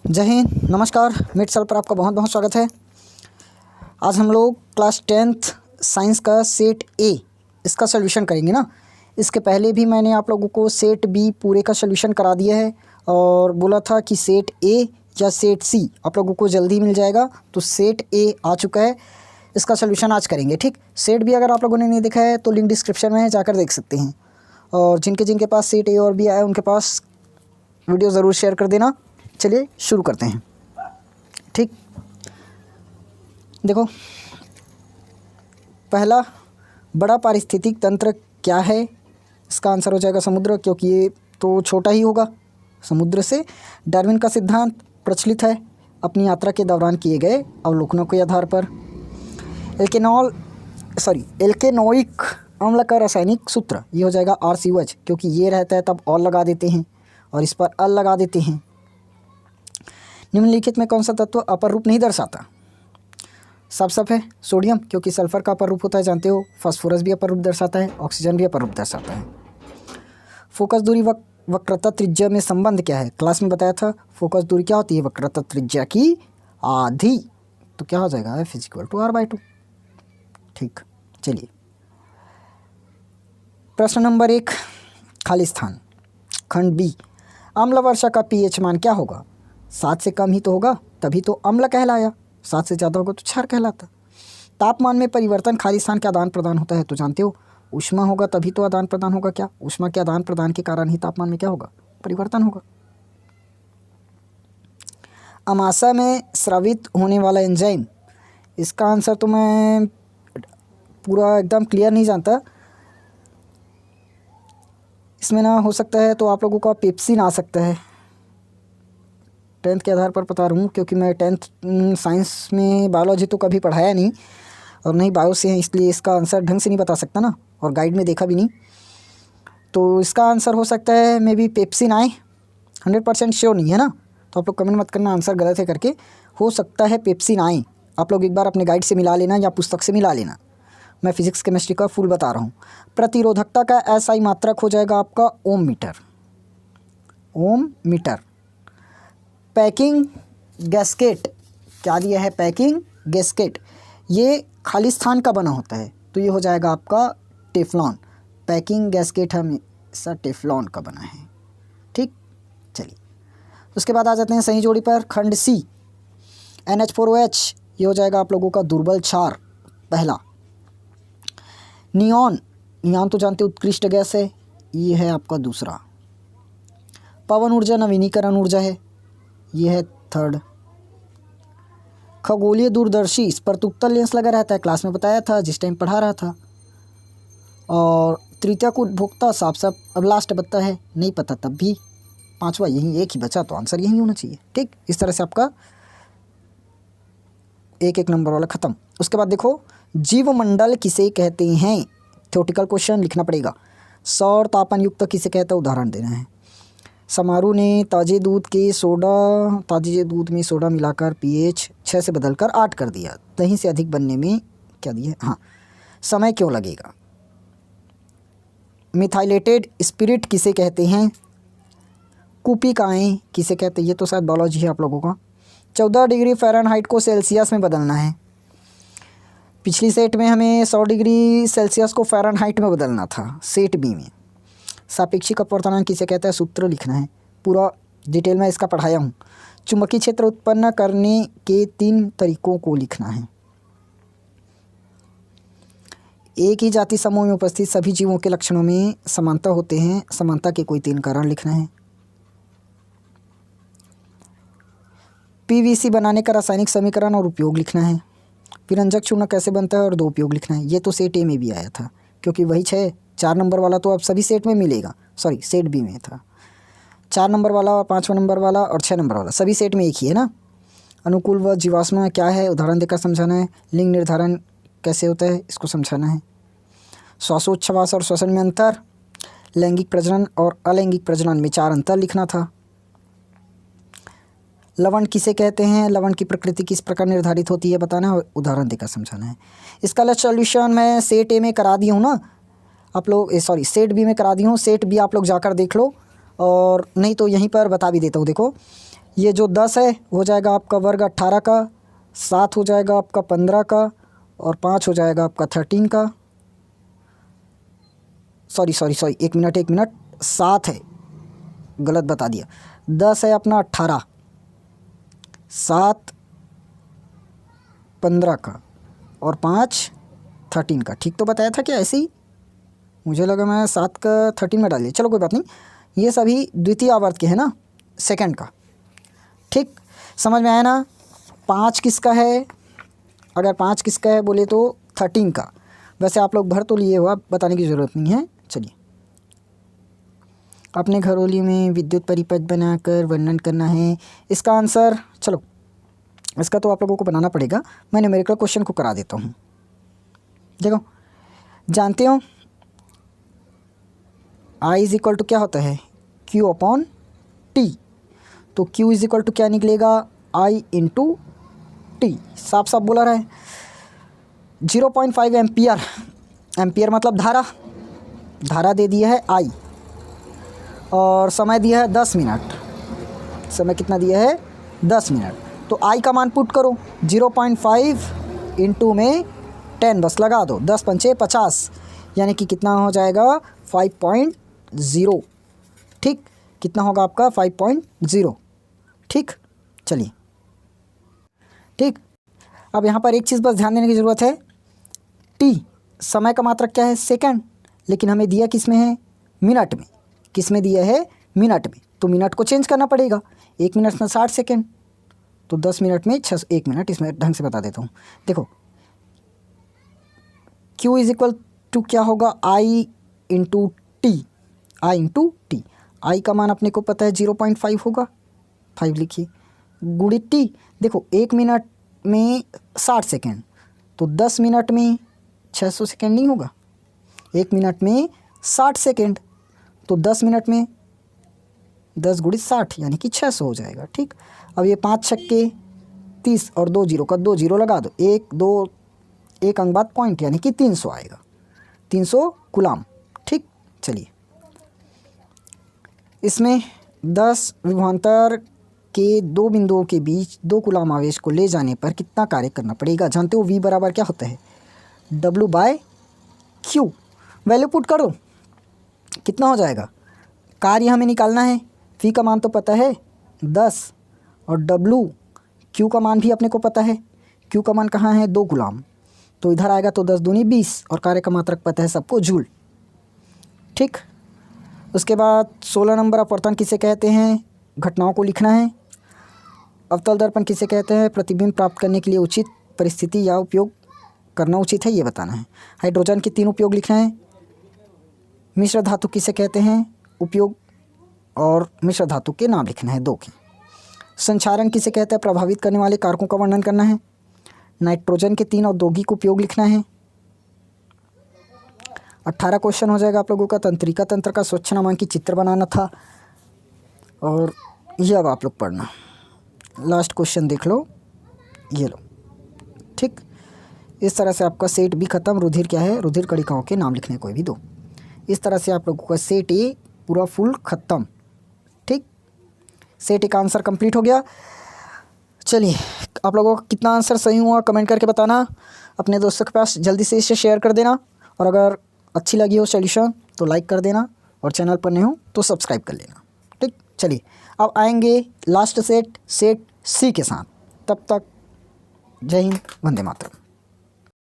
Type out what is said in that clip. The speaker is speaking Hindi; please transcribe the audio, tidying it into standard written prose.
जय हिंद, नमस्कार। मिट साल पर आपका बहुत बहुत स्वागत है। आज हम लोग क्लास 10th साइंस का सेट ए इसका सोल्यूशन करेंगे ना। इसके पहले भी मैंने आप लोगों को सेट बी पूरे का सोल्यूशन करा दिया है और बोला था कि सेट ए या सेट सी आप लोगों को जल्दी मिल जाएगा। तो सेट ए आ चुका है, इसका सोल्यूशन आज करेंगे। ठीक, सेट बी अगर आप लोगों ने नहीं देखा है तो लिंक डिस्क्रिप्शन में है, जाकर देख सकते हैं। और जिनके पास सेट ए और बी आया उनके पास वीडियो ज़रूर शेयर कर देना। चलिए शुरू करते हैं। ठीक, देखो, पहला बड़ा पारिस्थितिक तंत्र क्या है? इसका आंसर हो जाएगा समुद्र, क्योंकि ये तो छोटा ही होगा। समुद्र से डार्विन का सिद्धांत प्रचलित है अपनी यात्रा के दौरान किए गए अवलोकनों के आधार पर। एल्केनोइक अम्ल का रासायनिक सूत्र ये हो जाएगा RCOH, क्योंकि ये रहता है तब और लगा देते हैं और इस पर अल लगा देते हैं। निम्नलिखित में कौन सा तत्व अपर रूप नहीं दर्शाता? साफ है सोडियम, क्योंकि सल्फर का अपर रूप होता है, जानते हो। फास्फोरस भी अपर रूप दर्शाता है, ऑक्सीजन भी अपर रूप दर्शाता है। फोकस दूरी वक्रता त्रिज्या में संबंध क्या है? क्लास में बताया था। फोकस दूरी क्या होती है? वक्रता त्रिज्या की आधी। तो क्या हो जाएगा? F=R/2। ठीक, चलिए प्रश्न नंबर 1, खाली स्थान, खंड बी। अम्ल वर्षा का pH मान क्या होगा? 7 से कम ही तो होगा, तभी तो अम्ल कहलाया। 7 से ज़्यादा होगा तो क्षार कहलाता। तापमान में परिवर्तन खाली स्थान के आदान प्रदान होता है, तो जानते हो ऊष्मा होगा तभी तो आदान प्रदान होगा। क्या ऊष्मा के आदान प्रदान के कारण ही तापमान में क्या होगा? परिवर्तन होगा। अमाशय में स्रावित होने वाला एंजाइम, इसका आंसर तो मैं पूरा एकदम क्लियर नहीं जानता। इसमें ना हो सकता है तो आप लोगों का पेप्सिन आ सकता है। 10th के आधार पर बता रहा हूँ, क्योंकि मैं 10th साइंस में बायोलॉजी तो कभी पढ़ाया नहीं और नहीं बायो से हैं, इसलिए इसका आंसर ढंग से नहीं बता सकता ना, और गाइड में देखा भी नहीं। तो इसका आंसर हो सकता है मे बी पेप्सिन आए। 100% श्योर नहीं है ना, तो आप लोग कमेंट मत करना आंसर गलत है करके। हो सकता है पेप्सिन आए। आप लोग एक बार अपने गाइड से मिला लेना या पुस्तक से मिला लेना। मैं फिजिक्स केमिस्ट्री का फुल बता रहा हूँ। प्रतिरोधकता का SI मात्रक हो जाएगा आपका ओम मीटर। पैकिंग गैस्केट क्या दिया है? पैकिंग गैस्केट, ये खाली स्थान का बना होता है, तो ये हो जाएगा आपका टेफ्लॉन। पैकिंग गैस्केट हमेशा टेफ्लॉन का बना है। ठीक, चलिए उसके बाद आ जाते हैं सही जोड़ी पर। खंड सी, NH4OH, ये हो जाएगा आप लोगों का दुर्बल क्षार पहला। नियॉन तो जानते उत्कृष्ट गैस है, ये है आपका दूसरा। पवन ऊर्जा नवीनीकरण ऊर्जा है, ये है थर्ड। खगोलीय दूरदर्शी, इस पर तो उत्तल लेंस लगा रहता है, क्लास में बताया था जिस टाइम पढ़ा रहा था। और तृतीयक उपभोक्ता, साफ अब लास्ट बता है, नहीं पता तब भी। पांचवा यही एक ही बचा, तो आंसर यही होना चाहिए। ठीक, इस तरह से आपका एक नंबर वाला खत्म। उसके बाद देखो, जीवमंडल किसे कहते हैं? थ्योरेटिकल क्वेश्चन लिखना पड़ेगा। सौर तापन युक्त किसे कहता है? उदाहरण देना है। समारू ने ताजे दूध में सोडा मिलाकर pH 6 से बदलकर 8 कर दिया। दही से अधिक बनने में क्या दिया? हाँ, समय क्यों लगेगा? मिथाइलेटेड स्पिरिट किसे कहते हैं? कुपिकाएँ किसे कहते हैं? ये तो शायद बायोलॉजी है आप लोगों का। 14 डिग्री फ़ारेनहाइट को सेल्सियस में बदलना है। पिछली सेट में हमें 100 डिग्री सेल्सियस को फ़ारेनहाइट में बदलना था, सेट बी में। सापेक्षिक अपवर्तनांक किसे कहता है? सूत्र लिखना है, पूरा डिटेल में इसका पढ़ाया हूँ। चुंबकीय क्षेत्र उत्पन्न करने के 3 तरीकों को लिखना है। एक ही जाति समूह में उपस्थित सभी जीवों के लक्षणों में समानता होते हैं, समानता के कोई 3 कारण लिखना है। PVC बनाने का रासायनिक समीकरण और उपयोग लिखना है। विरंजक चूर्ण कैसे बनता है और 2 उपयोग लिखना है। ये तो सेट ए में भी आया था, क्योंकि वही 4 नंबर वाला तो अब सभी सेट में मिलेगा। सॉरी, सेट बी में था 4 नंबर वाला और 5वां नंबर वाला और 6 नंबर वाला, सभी सेट में एक ही है ना। अनुकूल व जीवाश्म क्या है? उदाहरण देकर समझाना है। लिंग निर्धारण कैसे होता है? इसको समझाना है। श्वासोच्छ्वास और श्वसन में अंतर, लैंगिक प्रजनन और अलैंगिक प्रजनन में 4 अंतर लिखना था। लवण किसे कहते हैं? लवण की प्रकृति किस प्रकार निर्धारित होती है बताना है और उदाहरण देकर समझाना है। इसका सॉल्यूशन मैं सेट ए में करा दी हूँ ना आप लोग, सेट बी में करा दी हूँ। सेट बी आप लोग जाकर देख लो, और नहीं तो यहीं पर बता भी देता हूँ। देखो, ये जो 10 है हो जाएगा आपका वर्ग 18 का, 7 हो जाएगा आपका 15 का, और 5 हो जाएगा आपका 13 का। सॉरी, एक मिनट, 7 है, गलत बता दिया। 10 है अपना 18, 7 15 का, और 5 13 का। ठीक तो बताया था क्या? ऐसे ही मुझे लगा मैं 7 का 13 में डाल दिया। चलो कोई बात नहीं, ये सभी द्वितीय आवर्त के हैं ना, सेकंड का। ठीक, समझ में आया ना? 5 किसका है? अगर 5 किसका है बोले तो 13 का। वैसे आप लोग भर तो लिए हो, आप बताने की ज़रूरत नहीं है। चलिए, अपने घरोली में विद्युत परिपथ बनाकर वर्णन करना है। इसका आंसर, चलो इसका तो आप लोगों को बनाना पड़ेगा, मैं न्यूमेरिकल क्वेश्चन को करा देता हूँ। देखो, जानते हो I इज इक्वल टू क्या होता है? Q upon T। तो Q इज इक्वल टू क्या निकलेगा? I into T. साफ साफ बोला रहा है। 0.5 एम्पियर, एम्पियर मतलब धारा दे दिया है I, और समय दिया है 10 मिनट। समय कितना दिया है? 10 मिनट। तो I का मान पुट करो, 0.5 इंटू में 10 बस लगा दो, 10 पंचे 50, यानी कि कितना हो जाएगा? 5.0। ठीक, कितना होगा आपका? 5.0। ठीक, चलिए। ठीक, अब यहाँ पर एक चीज़ बस ध्यान देने की ज़रूरत है, टी समय का मात्रक क्या है? सेकंड, लेकिन हमें दिया किस में है? मिनट में। किस में दिया है? मिनट में। तो मिनट को चेंज करना पड़ेगा। 1 मिनट में 60 सेकंड, तो 10 मिनट में 1 मिनट। इसमें ढंग से बता देता हूँ। देखो, Q इज इक्वल टू क्या होगा? I into T. I into T. I का मान अपने को पता है 0.5 होगा, 5 लिखिए, गुणित टी। देखो, 1 मिनट में 60 सेकेंड, तो 10 मिनट में 600 सेकेंड नहीं होगा? 1 मिनट में 60 सेकेंड, तो 10 मिनट में 10 गुणित 60 यानी कि 600 हो जाएगा। ठीक, अब ये 5 छक्के 30 और 2 जीरो का 2 जीरो लगा दो, 1 2 एक अंक बाद पॉइंट, यानी कि 300 आएगा, 300 कूलाम। ठीक, चलिए, इसमें 10 विभवांतर के 2 बिंदुओं के बीच 2 कूलाम आवेश को ले जाने पर कितना कार्य करना पड़ेगा? जानते हो V बराबर क्या होता है? W/Q। वैल्यू पुट करो, कितना हो जाएगा? कार्य हमें निकालना है। V का मान तो पता है 10, और Q का मान भी अपने को पता है। Q का मान कहाँ है? 2 कूलाम। तो इधर आएगा तो 10 दूनी 20, और कार्य का मात्रक पता है सबको, जूल। ठीक, उसके बाद 16 नंबर अपवर्तन किसे कहते हैं? घटनाओं को लिखना है। अवतल दर्पण किसे कहते हैं? प्रतिबिंब प्राप्त करने के लिए उचित परिस्थिति या उपयोग करना उचित है, ये बताना है। हाइड्रोजन के 3 उपयोग लिखना है। मिश्र धातु किसे कहते हैं? उपयोग और मिश्र धातु के नाम लिखना है, 2 के। संक्षारण किसे कहते हैं? प्रभावित करने वाले कारकों का वर्णन करना है। नाइट्रोजन के 3 औद्योगिक उपयोग लिखना है। 18 क्वेश्चन हो जाएगा आप लोगों का। तंत्रिका तंत्र का स्वच्छ नामांकित चित्र बनाना था, और ये अब आप लोग पढ़ना। लास्ट क्वेश्चन देख लो, ये लो। ठीक, इस तरह से आपका सेट भी ख़त्म। रुधिर क्या है? रुधिर कणिकाओं के नाम लिखने कोई भी 2। इस तरह से आप लोगों का सेट ए पूरा फुल ख़त्म। ठीक, सेट ए का आंसर कंप्लीट हो गया। चलिए, आप लोगों का कितना आंसर सही हुआ कमेंट करके बताना। अपने दोस्तों के पास जल्दी से इसे शेयर कर देना, और अगर अच्छी लगी हो सॉल्यूशन तो लाइक कर देना, और चैनल पर नहीं हो तो सब्सक्राइब कर लेना। ठीक, चलिए, अब आएंगे लास्ट सेट सी के साथ। तब तक जय हिंद, वंदे मातरम।